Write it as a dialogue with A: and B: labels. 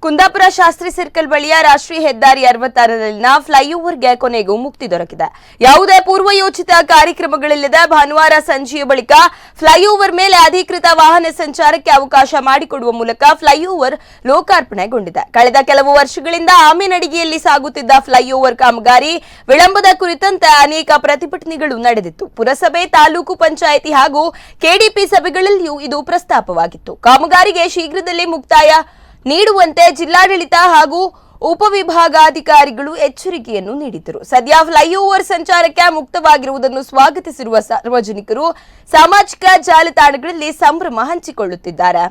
A: Kundapura Shastri circle ಬಳಿಯ ರಾಷ್ಟ್ರೀಯ ಹೆದ್ದಾರಿ 66ರಲ್ಲಿನ ಫ್ಲೈಓವರ್ಗೆ ಕೊನೆಗೂ ಮುಕ್ತಿ ದೊರಕಿದೆ. ಯಾವುದೇ ಪೂರ್ವಯೋಜಿತ ಕಾರ್ಯಕ್ರಮಗಳಿಲ್ಲದೆ ಭಾನುವಾರ ಸಂಜೆಯ ಬಳಿಕ ಫ್ಲೈಓವರ್ ಮೇಲೆ ಅಧಿಕೃತ ವಾಹನ ಸಂಚಾರಕ್ಕೆ ಅವಕಾಶ ಮಾಡಿಕೊಡುವ ಮೂಲಕ ಫ್ಲೈಓವರ್ ಲೋಕಾರ್ಪಣೆಗೊಂಡಿದೆ. ಕಳೆದ ಕೆಲವು ವರ್ಷಗಳಿಂದ ಆಮೆನಡಿಗೆಯಲ್ಲಿ ಸಾಗುತ್ತಿದ್ದ ಫ್ಲೈಓವರ್ ಕಾಮಗಾರಿ ವಿಳಂಬದ ಕುರಿತಂತೆ ಅನೇಕ ಪ್ರತಿಭಟನೆಗಳು ನಡೆದಿತ್ತು. ಪುರಸಭೆ, ತಾಲೂಕು ಪಂಚಾಯಿತಿ ಹಾಗೂ ಕೆಡಿಪಿ ಸಭೆಗಳಲ್ಲಿಯೂ ಇದು ಪ್ರಸ್ತಾಪವಾಗಿತ್ತು. ಕಾಮಗಾರಿಗೆ ಶೀಘ್ರದಲ್ಲೇ ಮುಕ್ತಾಯ ನೀಡುವಂತೆ ಜಿಲ್ಲಾಡಳಿತ ಹಾಗೂ ಉಪವಿಭಾಗಾಧಿಕಾರಿಗಳು ಎಚ್ಚರಿಕೆಯನ್ನು ನೀಡಿದ್ದರು. ಸದ್ಯ ಫ್ಲೈಓವರ್ ಸಂಚಾರಕ್ಕೆ ಮುಕ್ತವಾಗಿರುವುದನ್ನು ಸ್ವಾಗತಿಸಿರುವ ಸಾರ್ವಜನಿಕರು ಸಾಮಾಜಿಕ ಜಾಲತಾಣಗಳಲ್ಲಿ ಸಂಭ್ರಮ ಹಂಚಿಕೊಳ್ಳುತ್ತಿದ್ದಾರೆ.